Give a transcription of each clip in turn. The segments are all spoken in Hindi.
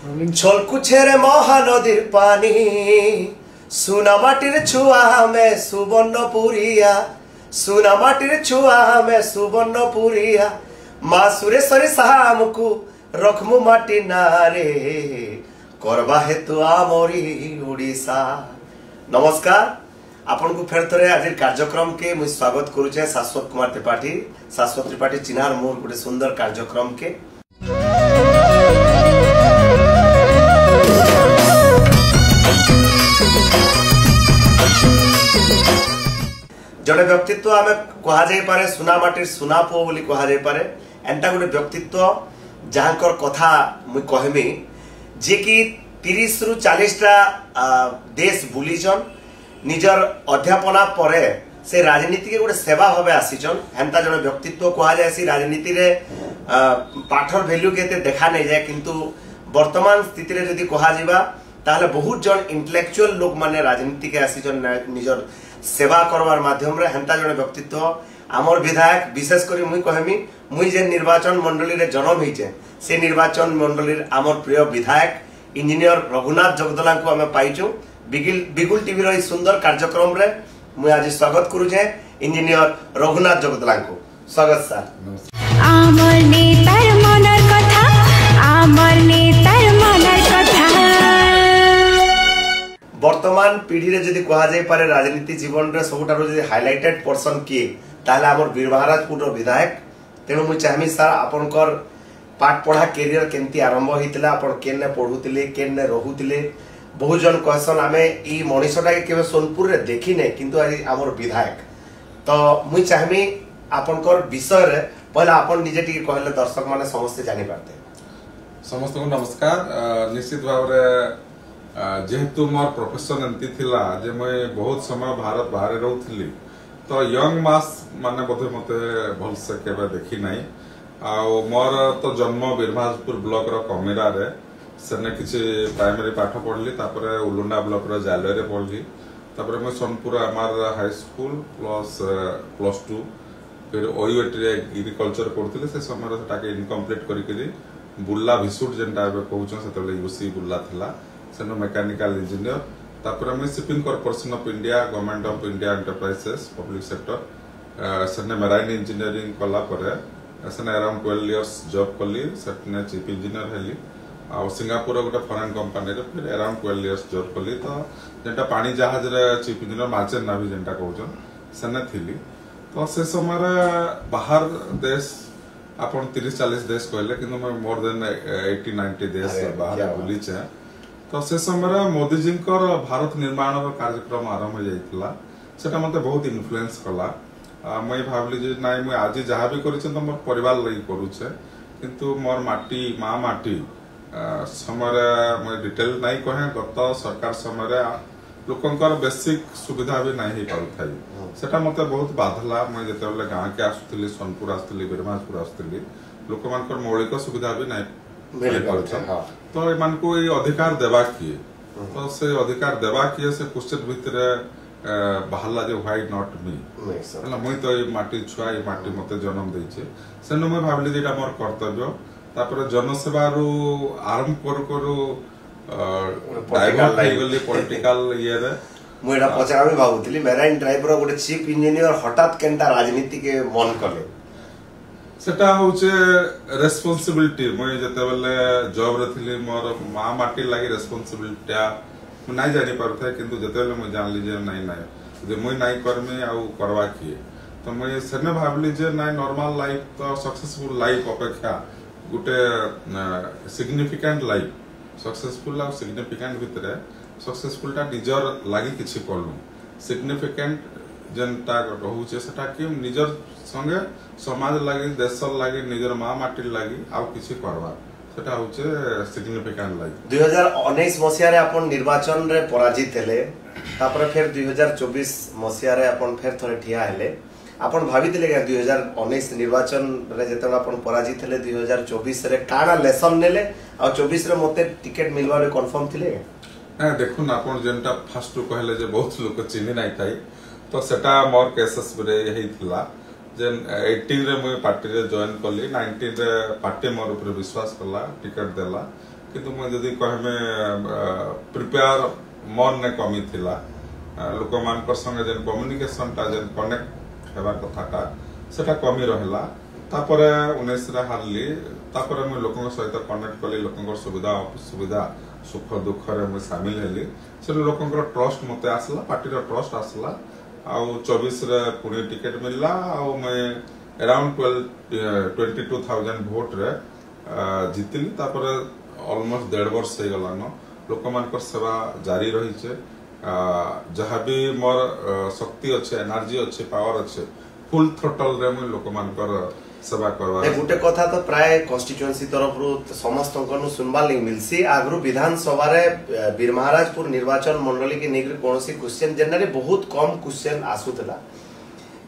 ছলকুছের মহানদীর পানি সুনামাটির ছুয়া মে সুবর্ণপুরিয়া সুনামাটির ছুয়া মে সুবর্ণপুরিয়া মা সুরেশ্বরী সাহামকু রখমু মাটি নারে করবা হেতু আমরি ওড়িশা। নমস্কার, आपको फेर थे आज कार्यक्रम के मुझे स्वागत करुचे शाश्वत कुमार त्रिपाठी। शाश्वत त्रिपाठी चिन्हार मोर गोटे सुंदर कार्यक्रम के जड़े व्यक्तित्व आम कह सुना माटिर सुना पुओ बोली कह एंटा गोटे व्यक्तित्व जहाँ कथा मुझे कहमी जे कि 30 रु 40 टा देश बुलीचन निजर अध्यापना परे से राजनीति के गोटे सेवा भाव आसीचन। हेन्ता जन व्यक्तित्व कह जाए राजनीति रे पाठर वैल्यू के देखा नहीं जाए, किंतु वर्तमान स्थिति रे जदि कह जावा ताहले बहुत जन इंटेलेक्चुअल लोग माने राजनीति के आसीचन निजर सेवा करवार माध्यम रे। हेन्ता जन व्यक्तित्व आमर विधायक विशेष करी मुई कहमी मुई जे निर्वाचन मंडली रे जन्म होइचे से निर्वाचन मंडली आमर प्रिय विधायक इंजीनियर रघुनाथ जगदला को आमे पाइचु। बिगुल टीवी रो सुंदर कार्यक्रम रे मुझे आज स्वागत करुचे इंजीनियर रघुनाथ जगदला को। स्वागत सर। आमर नेतार मनर कथा आमर नेतार मनर कथा। वर्तमान पीढ़ी रे जदि कहा जाय पारे राजनीति जीवन रे सबुठारो जदि हाइलाइटेड पर्सन किए ताले आमर बीरमहाराजपुर रो विधायक। तेणु मुझे चाहमी सर आपनकर पाठ पढ़ा कैरियर केमती आरंभ होइतिला, आपन केने पढुतिले केने रहुतिले। बहुत जन कहसन आमे ई मनीषटा के सोनपुर रे देखी ने किंतु आज आमर विधायक। तो मुई चाहमी आपनकर विषय रे पहला आपन निजे टिके कहले दर्शक माने समस्त जानि पारते। समस्त को नमस्कार। निश्चित भाव रे जेहेतु मोर प्रोफेशन एंती थिला जे मैं बहुत समय भारत बाहर रहउथिली तो यंग मास माने बोधे मते भल से केबे देखी नाही। आ मोर तो जन्म बीरमहाराजपुर ब्लॉक रो कमेरा रे सेने किसी प्राइमरी पाठ पढ़ली, तापर उलुंडा ब्लॉक रो जालवे रे पढ़ली, तापर मैं सोनपुर आमार हाई स्कूल +2 फिर ओयूएटी रे एग्रीकल्चर करथिले। से समय रे ताके इनकम्प्लीट करी बुल्ला भिसुट जेंटा बे कहउछन सेतले यूसी बुल्ला थिला सेनो मैकेनिकल इंजीनियर। तापर मैं shipping corporation of India government of India enterprises public sector सेने मेराइन इंजीनियरिंग कला परे सेने अराउंड 12 इयर्स जॉब कली, सेने चीफ इंजीनियर हेली। आ सिंगापुर गोटे फॉरेन कंपनी रे फिर अराउंड 12 इयर्स जॉब कली। तो जेंटा पानी जहाज रे चीफ इंजीनियर मार्चेंट नावी जेंटा कहउछन सेने थिली। तो से समय रे बाहर देश अपन 30-40 देश कहले किंतु मैं मोर देन 80-90 देश बाहर बुली छे। तो से समय रे मोदी जी को भारत निर्माण कार्यक्रम आरंभ हो जाइतिला, सेटा मते बहुत इन्फ्लुएंस कला। मैं भाबली जे नाइ मैं आज जहां भी करिछ तो मोर परिवार लई करूछे, किंतु मोर माटी मां माटी समय मैं डिटेल नहीं कहे गत सरकार समय लोकंकर बेसिक सुविधा भी नहीं हो पार था। सेटा मते बहुत बाधला। मैं जेतेबेले गांव के आसुतली सोनपुर आसुतली बीरमहाराजपुर आसुतली लोक मानकर मौलिक सुविधा भी नहीं मिल पारछ। तो एमान को ये अधिकार देबा किए, तो से अधिकार देबा किए से क्वेश्चन भितर बाहरला जे व्हाई नॉट मी हला मैं तो ये माटी छुआ ये माटी मते जन्म देइछे सेनो मैं भाबली जे एटा मोर कर्तव्य। तापर जनसेवा रु आरंभ करू पॉलिटिकल ये रे मुझे पचारामी भावुली मेराइन ड्राइव रो गोटे चीफ इंजीनियर हठात केनता राजनीति के मन कले सेटा होचे रेस्पोंसिबिलिटी। मैं जेतेबेले जॉब रे थिली मोर मा माटी लागि रेस्पोंसिबिलिटी मैं नहीं जानि पारथाय, किंतु जेतेबेले मैं जानली जे नहीं जे मैं नहीं करमी आ करवा किए तो मैं सेने भाबली जे नहीं नॉर्मल लाइफ तो सक्सेसफुल लाइफ अपेक्षा गोटे सिग्निफिकेंट लाइफ सक्सेसफुल आ सिग्निफिकेंट भितर सक्सेसफुल टा निजर लागि किछि करलु सिग्निफिकेंट जेनटा रहउचे सेटा कि निजर संगे समाज लागि देश लागि निजर मां माटी लागि आ किछि करबा सेटा होचे सिग्निफिकेंट लाइफ। 2019 मसिया रे अपन निर्वाचन रे पराजित हेले, तापर फिर 2024 मसिया रे अपन फिर थोड़े ठिया हेले। अपन भावितिले 2019 निर्वाचन रे जेतन अपन पराजित हेले 2024 रे काना लेसन नेले आ 24 रे मते टिकट मिलवा रे कंफर्म थिले। देखुन अपन जेनटा फर्स्ट कहले जे बहुत लोक चिन्ह नहीं थाई तो सेटा मोर केसेस रे यही थिला जेन 18 रे मैं पार्टी रे जॉइन कली 19 रे पार्टी मोर ऊपर विश्वास कला टिकट देला किंतु मैं जदि कहमे प्रिपेयर मन ने कमी थिला लोक मान संगे जेन कम्युनिकेशन टा जेन कनेक्ट हेबार कथाटा सेटा कमी रहला तापरे 19 रे हारली तापरे मैं लोकन सहित कनेक्ट कली लोकन सुविधा सुविधा सुख दुख रे मैं शामिल हेली से लोकन ट्रस्ट मते आसला पार्टी रो ट्रस्ट आसला आउ 24 रे पुणी टिकट मिलला आउ मैं अराउंड 22,000 वोट रे जितली तापरे ऑलमोस्ट 1.5 वर्ष हो गला न लोक मान सेवा जारी रही छे जहाँ भी मोर शक्ति अच्छे एनर्जी अच्छे पावर अच्छे फुल थ्रोटल रे मैं लोक मान सेवा करवा गुटे कथा तो प्राय कॉन्स्टिट्यूएंसी तरफ रु समस्त को सुनबा लगी मिलसी आगरु विधानसभा रे बीरमहाराजपुर निर्वाचन मंडली के नेग्री कोनोसी क्वेश्चन जनरली बहुत कम क्वेश्चन आसुतला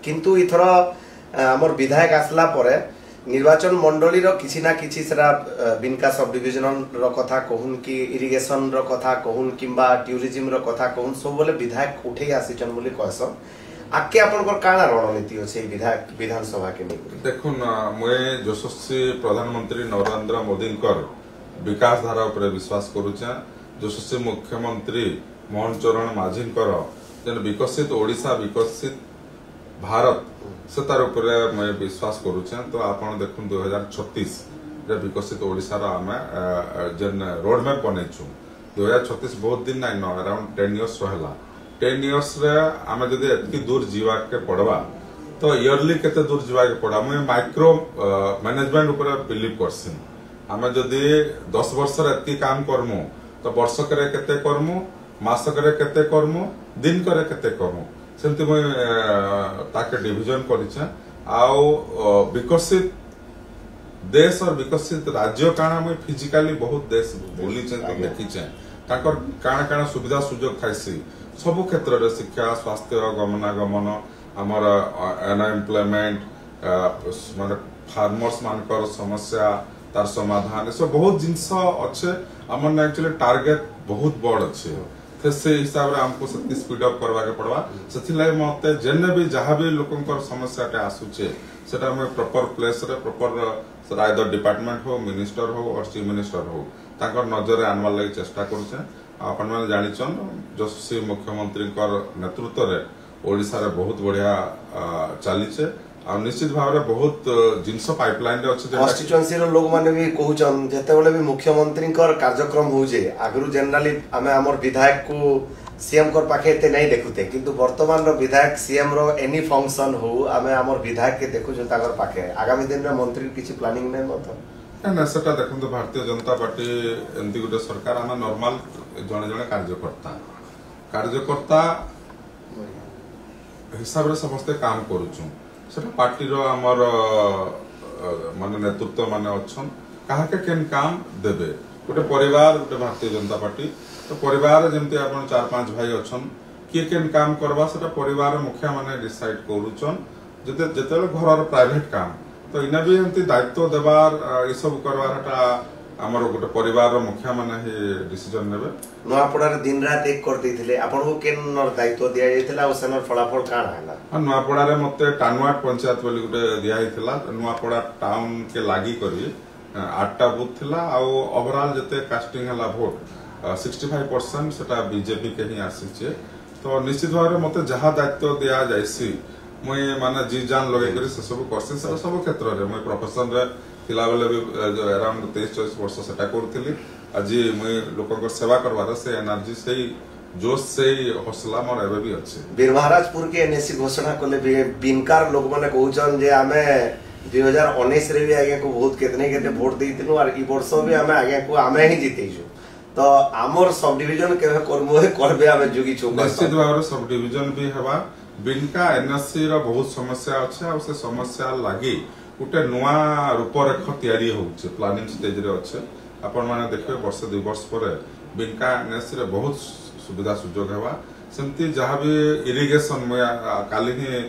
किंतु इथर हमर विधायक आसला परे निर्वाचन मंडली रो किसी ना किसी सरा बिनका सब डिविजन रो कथा कहून कि इरिगेशन रो कथा कहून किंबा टूरिज्म रो कथा कहून सब बोले विधायक उठे आसीचन बोली कहसन आके आपनकर काना रणनीति अछि विधायक विधानसभा के नेग्री देखुन मैं यशस्वी प्रधानमंत्री नरेंद्र मोदी विकास धारा उपरे विश्वास करूछा यशस्वी मुख्यमंत्री मोहन चरण माझी जेन विकसित ओडिशा विकसित भारत से तार उपरे मैं विश्वास करूछा तो आपण देखुन 2036 रे विकसित ओडिशा रा आमे जेन रोड मैप बनेछु 2036 बहुत दिन नाही न अराउंड 10 इयर्स रहला 10 इयर्स रे आमे जदि एतकी दूर जीवा के पड़वा तो इयरली केते दूर जीवा के पड़ा मैं माइक्रो मैनेजमेंट ऊपर बिलीव करसिन आमे जदि 10 वर्ष रे एतकी काम करमु तो वर्ष करे केते करमु मास करे केते करमु दिन करे केते करमु सेमति मैं ताके डिवीजन करिछा आउ विकसित देश और विकसित राज्य काना मैं फिजिकली बहुत देश बोली छे देखि छे ताकर काना काना सुविधा सुयोग थाइसी सब क्षेत्र रे शिक्षा स्वास्थ्य गमनागमन हमर अनएम्प्लॉयमेंट माने फार्मर्स मानकर समस्या तार समाधान सब बहुत जिंस अच्छे हमर एक्चुअली टारगेट बहुत बड़ अच्छे से हिसाब रे हमको से स्पीड अप करवा के पड़वा सेथिला मते जेने भी जहां भी लोकंकर समस्या के आसुचे सेटा में प्रॉपर प्लेस रे प्रॉपर आइदर डिपार्टमेंट हो मिनिस्टर हो और चीफ मिनिस्टर हो ताकर नजर रे आनवा लागि चेष्टा करूचे अपन माने जानिछन यशस्वी मुख्यमंत्री नेतृत्व रे ओडिसा रे बहुत बढ़िया चलीचे आ निश्चित भाव रे बहुत जिंस पाइपलाइन रे अछि कॉन्स्टिट्यूएंसी रो लोग माने भी कहउचन जते बेले भी मुख्यमंत्री कार्यक्रम होउजे आगरु जनरली हमें हमर विधायक को सीएम कर पाखे एते नहीं देखुते किंतु वर्तमान रो विधायक सीएम रो एनी फंक्शन हो हमें हमर विधायक के देखु जो ताकर पाखे आगामी दिन रे मंत्री किछि प्लानिंग नै मत ना सेटा देखन तो भारतीय जनता पार्टी एंती गुटे सरकार हम नॉर्मल जने जने कार्यकर्ता हिसाब रे समस्त काम करूछु सेटा पार्टी रो हमर माने नेतृत्व माने अछन काहा के केन काम देबे गोटे परिवार गोटे भारतीय जनता पार्टी तो परिवार जेमती आपण 4-5 भाई अछन के केन काम करबा सेटा परिवार मुखिया माने डिसाइड करूछन जते जते घर प्राइवेट काम तो इना भी एंती दायित्व देबार ई सब करबारटा हमर गोटे परिवार मुखिया माने ही डिसीजन नेबे नवापड़ा रे दिन रात एक कर देथिले आपण को केन दायित्व दिया जायतिला ओसनर फलाफल काना हैला नवापड़ा रे मते टानवाट पंचायत बोली गोटे दिया हितला नवापड़ा टाउन के लागी करी 8टा बूथ थिला आ ओवरऑल जते कास्टिंग हला वोट 65% सेटा बीजेपी के ही आसीचे तो निश्चित भाव रे मते जहा दायित्व दिया जायसी मैं माने जी जान लगे करी से सब करसे सब क्षेत्र रे मैं प्रोफेशन रे थिला बेले भी अराउंड 23-24 वर्ष सेटा करथिली आज मैं लोकन सेवा करवार से एनर्जी से जोश से हौसला मोर एबे भी अछि बीरमहाराजपुर के एनएससी घोषणा कले बिनकार लोग माने कहउचन जे हमें 2019 रे भी आगे को बहुत केतने वोट देइतिनु और ई वर्ष भी हमें आगे को हमें ही जीतेछु तो आमर सब डिवीजन केबे करबो करबे हमें जुगी छु निश्चित भाव सब डिवीजन भी हेबा बिनका एनएससी रो बहुत समस्या अछि आ से समस्या लागि गोटे नुआ रूपरेख तैयारी होउछे प्लानिंग स्टेज रे अच्छे आपण माने देखबे वर्ष 2 वर्ष पर बिनका एनएससी रे बहुत सुविधा सुयोग हेबा सेमती जहां भी इरिगेशन में काली ही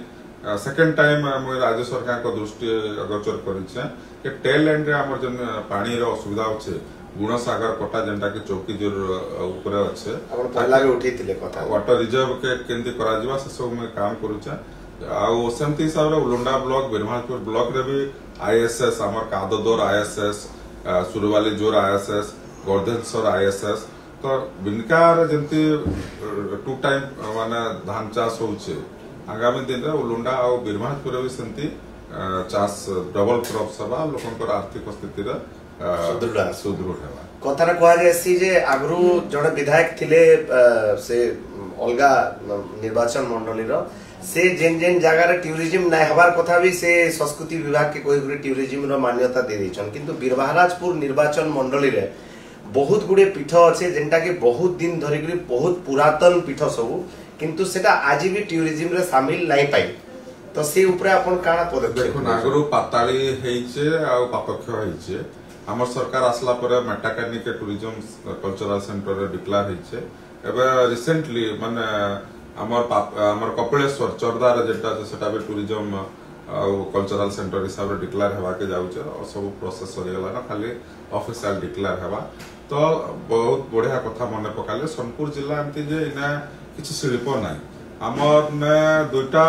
सेकंड टाइम मैं राज्य सरकार को दृष्टि अगोचर करिछे कि टेल एंड रे हमर जन पानी रो असुविधा होछे गुणसागर कोटा जेंटा के चौकी जोर ऊपर अच्छे आपण पहला भी उठीतिले कथा वाटर रिजर्व के केंती करा जिवा से सब में काम करूछे आउ सेमती हिसाब रे उलुंडा ब्लॉक बीरमहाराजपुर ब्लॉक रे भी आईएसएस हमर कादोदोर आईएसएस सुरवाली जोर आईएसएस गर्धेश्वर ISS तो बिनकार जमती 2 टाइम माने धान चाष होचे आगामी दिन रे उलुंडा और बिरमापुर भी सेंती चाष डबल क्रॉप सभा लोकंकर आर्थिक स्थिति रे सुदृढ़ हेबा कथार कह जासी जे आगरू जड़े विधायक थिले से अलगा निर्वाचन मंडली रो से जेन जेन जगह टूरिज्म ना हबार कथा भी से संस्कृति विभाग के कोई टूरिज्म रो मान्यता दे दैछन किंतु बीरमहाराजपुर निर्वाचन मंडली रे बहुत गुडे पीठ अच्छे जेनटा कि बहुत दिन धरिक बहुत पुरातन पीठ सब किंतु सेटा आज भी टूरिज्म रे शामिल नहीं पाई तो से ऊपर अपन काना पदक्षेप देखो आगरू पाताली हेइचे आ पापक्ष हेइचे हमर सरकार आसला पर मेटाकानी के टूरिज्म कल्चरल सेंटर रे डिक्लेयर हेइचे एबे रिसेंटली माने हमर कपिलेश्वर चरदार जेटा सेटा भी टूरिज्म कल्चरल सेंटर हिसाब रे डिक्लेयर हेबा के जाउचे सब प्रोसेस हो गेला ना खाली ऑफिशियल डिक्लेयर हेबा तो बहुत बढ़िया कथा मने पकाले सोनपुर जिला एमती जे इना किछि शिल्प नाही हमर ने दुटा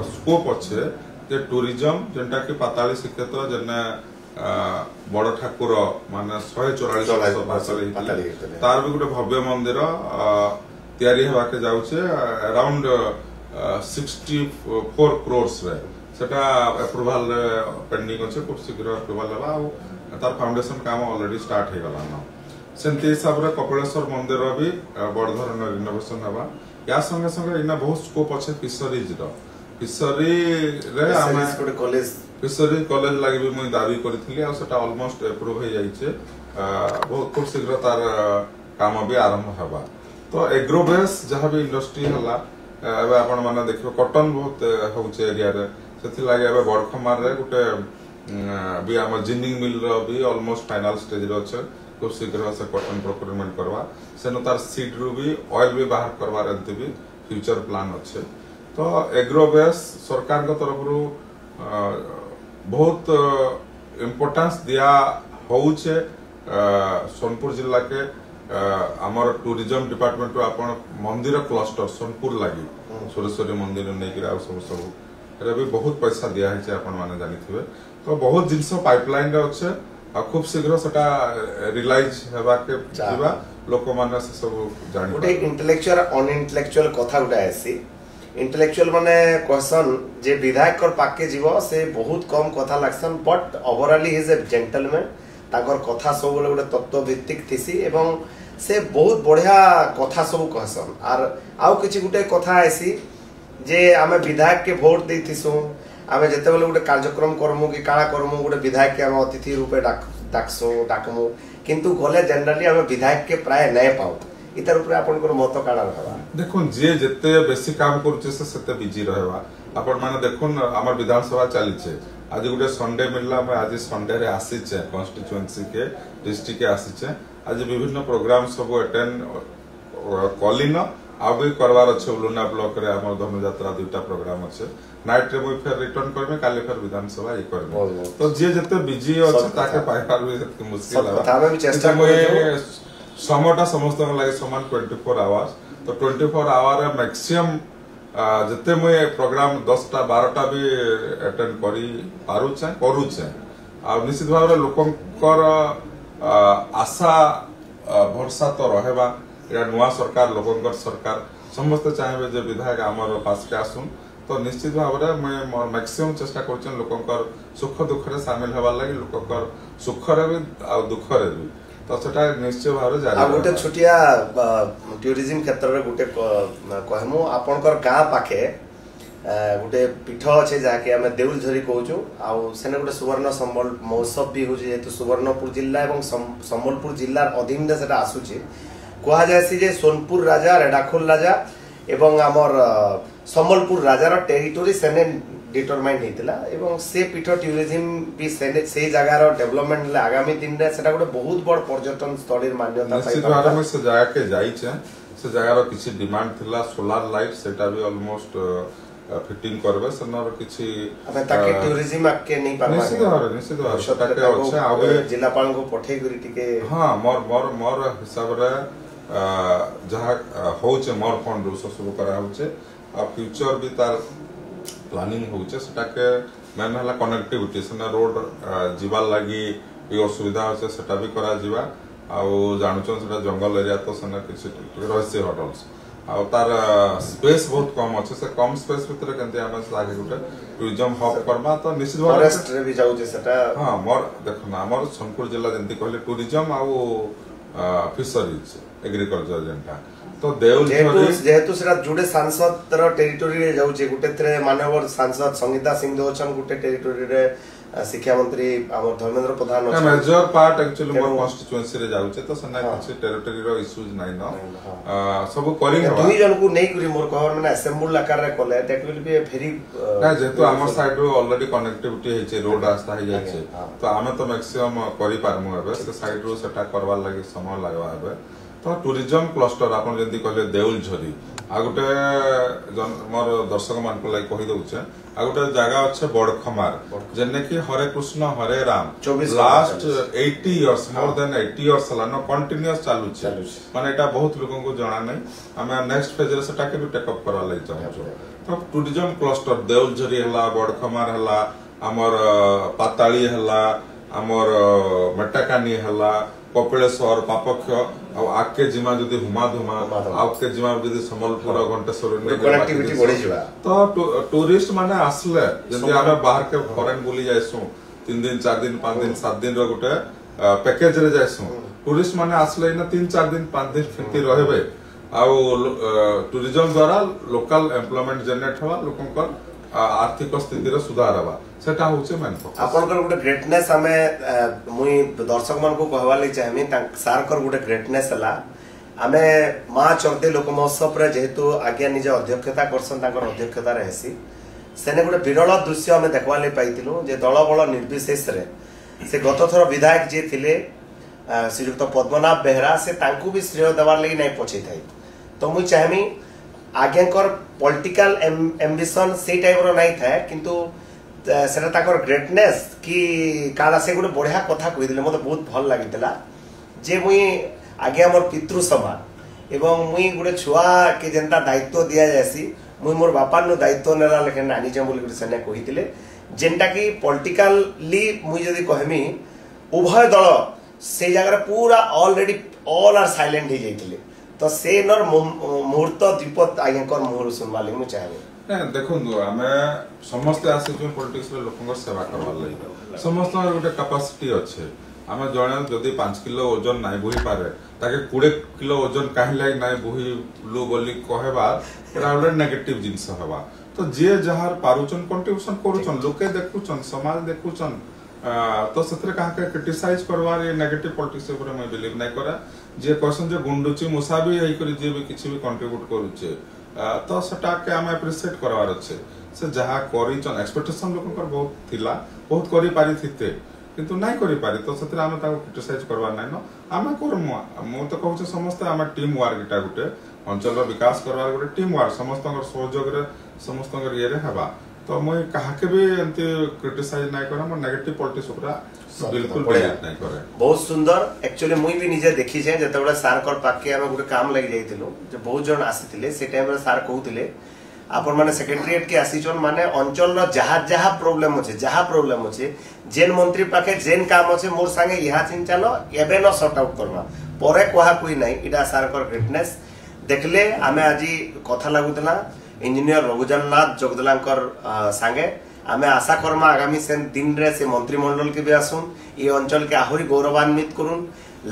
स्कोप अच्छे जे टूरिज्म जेंटा कि पाताली श्रीक्षेत्र जेने बड़ ठाकुर माने 144 तार भी गोटे भव्य मंदिर तैयारी हेबा के जाउचे अराउंड 64 crores रे सेटा अप्रूवल पेंडिंग अच्छे खूब शीघ्र अप्रूवल हेबा आ तार फाउंडेशन काम ऑलरेडी स्टार्ट हे गला न सेंती हिसाब रे कपिलेश्वर मंदिर भी बड़ धरण रिनोवेशन हेबा या संगे संगे इना बहुत स्कोप अच्छे फिशरीज रो फिशरी रे आमे फिशरी कॉलेज लागि भी मुई दाबी करथिली आ सेटा ऑलमोस्ट अप्रूव हो जाइछे बहुत खूब शीघ्र तार काम भी आरंभ हेबा तो एग्रो बेस जहां भी इंडस्ट्री हला एबे आपण माने देखिबो कॉटन बहुत होउचे एरिया रे सेथि लागि एबे बडखमार रे गुटे भी हमर जिनिंग मिल रो भी ऑलमोस्ट फाइनल स्टेज रे अछि खूब शीघ्र से कॉटन प्रोक्योरमेंट करवा सेनो तार सीड रू भी ऑयल भी बाहर करवा रंती भी फ्यूचर प्लान अच्छे तो एग्रो बेस सरकार को तरफ रू बहुत इम्पोर्टेंस दिया होउचे सोनपुर जिला के हमर टूरिज्म डिपार्टमेंट रो आपण मंदिर क्लस्टर सोनपुर लागि सुरेश्वरी मंदिर नै कि सब रे भी बहुत पैसा दिया है आपण माने जानिथिबे तो बहुत जिंस पाइपलाइन रे अच्छे आ खूब शीघ्र सेटा रियलाइज हेबा के जीवा लोक माने से सब जानि गोटे इंटेलेक्चुअल अन इंटेलेक्चुअल कथा गुटा आसी इंटेलेक्चुअल माने क्वेश्चन जे विधायक कर पाके जीवो से बहुत कम कथा लागसन but overall he is a gentleman ताकर कथा सब गोटे तत्व भित्तिक थिसी एवं से बहुत बढ़िया कथा सब कहसन आर आउ किछि गुटे कथा आसी जे आमे विधायक के वोट देथिसु आमे जते बेले गोटे कार्यक्रम करमु कि काळा करमु गोटे विधायक के आमे अतिथि रूपे डाकमु किंतु गले जनरली आमे विधायक के प्राय नै पाउ इतर ऊपर आपनकर मत काळा रहबा देखुन जे जते बेसी काम करछे से सेते बिजी रहबा आपण माने देखुन हमर विधानसभा चलीछे आज गोटे संडे मिलला मैं आज संडे रे आसीछे कॉन्स्टिट्यूएंसी के डिस्ट्रिक्ट के आसीछे आज विभिन्न प्रोग्राम सब अटेंड कलिन आ भी करवार अच्छे उलुना ब्लॉक रे हमर धनुयात्रा दुटा प्रोग्राम अच्छे नाइट रे मुई फेर रिटर्न करबे काले फेर विधानसभा ई करबे तो जे जते बिजी अच्छे ताके पाइबार भी मुश्किल है तामे भी चेष्टा करबे समटा समस्त लागि समान 24 आवर्स तो 24 आवर मैक्सिमम जते मुई प्रोग्राम 10टा 12टा भी अटेंड करी पारुछे करूछे आ निश्चित भाव लोकंकर आशा भरसा तो रहेबा या नुआ सरकार लोकंकर सरकार समस्त चाहे जे विधायक आमर पास के आसुन तो निश्चित भाव में मैक्सिमम चेष्टा कर लोकंकर सुख दुख रे शामिल हेबार लागि लोकंकर सुख रे भी आ दुख रे भी तो सेटा निश्चित भाव रे जारी गोटे छोटिया टूरिज्म क्षेत्र रे गोटे कहमु आपनकर गां पाखे गोटे पीठ अच्छे जहाँकि आम देउलझरी कहूँ आउ सेने गोटे सुवर्ण संबल महोत्सव भी हो जेहेतु सुवर्णपुर जिला और संबलपुर जिलार अधीन से आसूची कह जाए सोनपुर राजा रेडाखोल राजा एवं आमर संबलपुर राजार टेरिटोरी सेने डिटरमाइन होता एवं से पीठ टूरिज्म भी से जगार डेवलपमेंट आगामी दिन रे सेटा गोटे बहुत बड़ पर्यटन स्थल मान्यता निश्चित भाव में से जगह के जाइछे से जगार किछि डिमांड थिला सोलार लाइट सेटा भी ऑलमोस्ट फिटिंग करबे सनर किछि अबे ताके टूरिज्म आके नहीं पाबा निश्चित भाव ताके अच्छे आबे जिलापाल को पठे करी टिके हां मोर हिसाब रे जहा होचे मोर फंड रो सब करा होचे आ फ्यूचर भी तार प्लानिंग होचे सेटा के मेन हला कनेक्टिविटी सना रोड जीवा लागि भी असुविधा होचे सेटा भी करा जीवा आउ जानुचन सेटा जंगल एरिया तो सेना किछि रहस्य होटल्स आउ तार स्पेस बहुत कम अच्छे से कम स्पेस भीतर केंते हम आगे गुटे टूरिज्म हब करबा तो निश्चित भाव फॉरेस्ट रे भी जाउ जे सेटा हां मोर देखो ना हमर सोनपुर जिला जंती कहले टूरिज्म आउ फिशरीज एग्रीकल्चर जेंटा तो देउल जेहेतु सेटा जुडे सांसद रो टेरिटोरी रे जाउ जे गुटे थरे मानवर सांसद संगीता सिंह दोचन गुटे टेरिटोरी रे शिक्षा मंत्री हमर धर्मेंद्र प्रधान अछि मेजर पार्ट एक्चुअली मोर कॉन्स्टिट्यूएंसी रे जाउचे तो सना किछि टेरिटोरी रो इश्यूज नै न सब करिंग हवा दुई जन को नै करी मोर कहर माने असेंबल आकार रे कोले दैट विल बी वेरी ना जेतु हमर साइड रो ऑलरेडी कनेक्टिविटी हेचे रोड रास्ता हे जाचे तो आमे तो मैक्सिमम करि पारमु एबे से साइड रो सेटा करबा लागि समय लागबा एबे तो टूरिज्म क्लस्टर आपन जंती कहले देउल झरी आ गुटे मोर दर्शक मान को लागि कहि दउचे आ गुटे जगह अच्छे बड़खमार जेने कि Hare Krishna Hare Ram last 80 years more than 80 years हला कंटीन्यूअस चालू छे माने एटा बहुत लोगन को जाना नै हमें नेक्स्ट फेज रे सेटा के भी टेक अप करा लागि चाहू तो टूरिज्म क्लस्टर देउल झरी हला बड़खमार हला हमर पाताली हला हमर मटकानी हला कपिलेश्वर पापक्ष आके जिमा जदि हुमा धुमा आके जिमा जदि संबलपुर घंटेश्वर कनेक्टिविटी बढ़ी जबा तो टूरिस्ट माने आसले जदि आमे बाहर के फॉरेन बुली जायसु 3 दिन 4 दिन 5 दिन 7 दिन रो गुटे पैकेज रे जायसु टूरिस्ट माने आसले ना 3 4 दिन 5 दिन फिरती रहबे आ टूरिज्म द्वारा लोकल एम्प्लॉयमेंट जनरेट हवा लोकन आर्थिक स्थिति रे सुधार हवा सेटा होचे मेन फोकस आपन कर गुटे ग्रेटनेस हमें मुई दर्शक मन को कहवा ले चाहमी सार कर गुटे ग्रेटनेस हला आमे मां चौदे लोक महोत्सव रे जेहेतु आज्ञा निज अध्यक्षता करसन ताकर अध्यक्षता रहसी सेने गुटे विरल दृश्य हमें देखवा ले पाइतिलु जे दल बळ निर्विशेष रे से गत थर विधायक जे थिले श्रीयुक्त पद्मनाभ बेहरा से तांकू भी श्रेय देवार लागि नै पछै थाई तो मुई चाहमी आज्ञाकर पॉलिटिकल एम्बिशन से टाइप रो नै थाए किंतु सेटा ताकर ग्रेटनेस कि काला से गुटे बढ़िया कथा कहि दिले मते बहुत भल लागितला जे मुई आगे हमर पितृ समान एवं मुई गुटे छुआ के जनता दायित्व दिया जायसी मुई मोर बापा नो दायित्व नेला लेकिन नानी जे बोली गुटे सेने कहि दिले जेंटा कि पॉलिटिकली मुई जदी कहमी उभय दल से जगह पूरा ऑलरेडी ऑल आर साइलेंट हो जाइतिले तो से नर मुहूर्त दीपत आज्ञाकर मुहूर्त सुनवा लागि मु चाहबे देखो आमे समस्त आसी जो पॉलिटिक्स रे लोकंगर सेवा करवा लागि समस्त गोटे कैपेसिटी अच्छे आमे जणे जदी 5 किलो ओजन नाही बोही पारे ताके 20 किलो ओजन काहे लागि नाही बोही लो बोली कहबा एरा ऑलरेडी नेगेटिव जिंस हवा तो जे जहार पारुचन कंट्रीब्यूशन करूचन लोके देखुचन समाज देखुचन तो सतरे कहा के क्रिटिसाइज करवार ये नेगेटिव पॉलिटिक्स ऊपर मैं बिलीव नहीं करा जे क्वेश्चन जे गुंडुची मुसा भी एई करी जे भी किछि भी कंट्रीब्यूट करूचे तो सेटा के हम एप्रिशिएट करवार अच्छे से जहा करिचन एक्सपेक्टेशन लोक पर बहुत थिला बहुत करि पारि थिते किंतु नाही करि पारि तो सतरे हम ताको क्रिटिसाइज करवार नाही न हम करमु मु तो कहू समस्त हम टीम वर्क इटा गुटे अंचल रो विकास करवार गुटे टीम वर्क समस्त सहयोग रे समस्त ये रे हवा तो मुई कहा के भी एंती क्रिटिसाइज नाही करा म नेगेटिव पॉलिटिक्स ऊपर बिल्कुल बिलीव नाही करे बहुत सुंदर एक्चुअली मुई भी निजे देखि छै जतबेला सार कर पाके हम गुटे काम लागि जाइतिलो जे बहुत जन आसीतिले से टाइम रे सार कहउतिले आपन माने सेक्रेटरीएट के आसीचन माने अंचल रो जहा प्रॉब्लम होचे जेन मंत्री पाके जेन काम होचे मोर संगे यहा चिन चलो एबे न सॉर्ट आउट करबा परे कोहा कोई नाही इडा सार कर ग्रेटनेस देखले आमे आजी कथा लागुतला इंजीनियर रघुजन्नाथ जगदलांकर संगे आमे आशा करमा आगामी से दिन रे से मंत्रिमंडल के भी आसुन ये अंचल के आहुरी गौरवान्वित करूं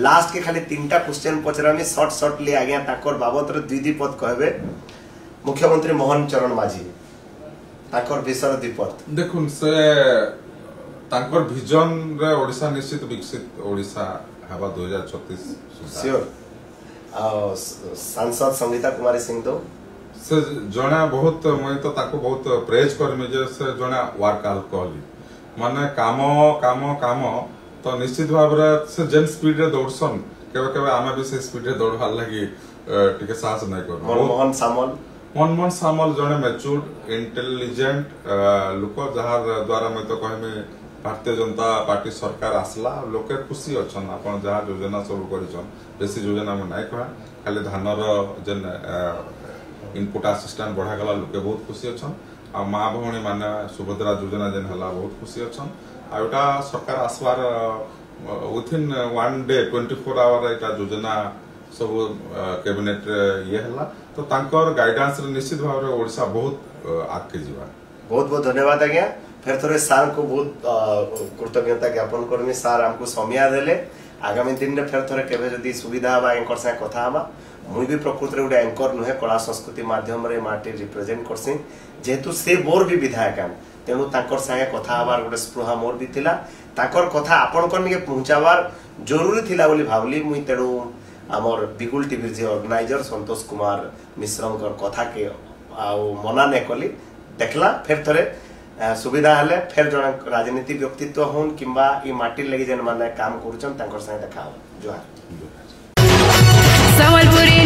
लास्ट के खाली 3टा क्वेश्चन पचरामी शॉर्ट ले आज्ञा ताकर बाबत रे द्विदी पद कहबे मुख्यमंत्री मोहन चरण माझी ताकर विषय दीपत देखुन से ताकर विजन रे ओडिसा निश्चित विकसित ओडिसा हवा 2036 श्योर सांसद संगीता कुमारी सिंह तो से जने बहुत मैं तो ताको बहुत प्रेज करमी जे से जने वर्क अल्कोहलिक माने काम तो निश्चित भाव रे से जेन स्पीड रे दौड़सन केबे आमे भी से स्पीड रे दौड़वा लागि टिके साहस नै कर मनमोहन सामल जने मैच्योर्ड इंटेलिजेंट लोक जहार द्वारा मैं तो कहमे भारतीय जनता पार्टी सरकार आसला लोके खुशी अछन अपन जहा योजना सब करिछन बेसी योजना में नै कहा खाली धान रो जेन इनपुट असिस्टेंट बढ़ा गला लोके बहुत खुशी अछन आ मां भौणी माने सुभद्रा योजना जेन हला बहुत खुशी अछन आ एटा सरकार आसवार विथिन 1 डे 24 आवर एटा योजना सब कैबिनेट ये हला तो तांकर गाइडेंस रे निश्चित भाव रे ओडिसा बहुत आगे जीवा। बहुत बहुत धन्यवाद आज्ञा। फिर थोड़े सार को बहुत कृतज्ञता ज्ञापन करमी सार हमको समय देले। आगामी दिन में फिर थोड़े केबे जदी सुविधा बा एंकर से कथा हमा मुई भी प्रकृति रे उडे एंकर नुहे कला संस्कृति माध्यम रे माटी रिप्रेजेंट करसी जेतु से बोर भी विधायक हम तेनु तांकर संगे कथा हबार गोटे स्पृहा मोर भी थिला तांकर कथा आपन कन के पहुंचाबार जरूरी थिला बोली भावली मुई तेनु हमर बिगुल टीवी जे ऑर्गेनाइजर संतोष कुमार मिश्रंकर कथा के आउ मना ने कली देखला फिर थोड़े सुविधा हेले फिर जन राजनीति व्यक्तित्व होन किंबा ई माटी लगी जेन माने काम करूछन तांकर संगे देखा हो। जोहार। संबलपुरी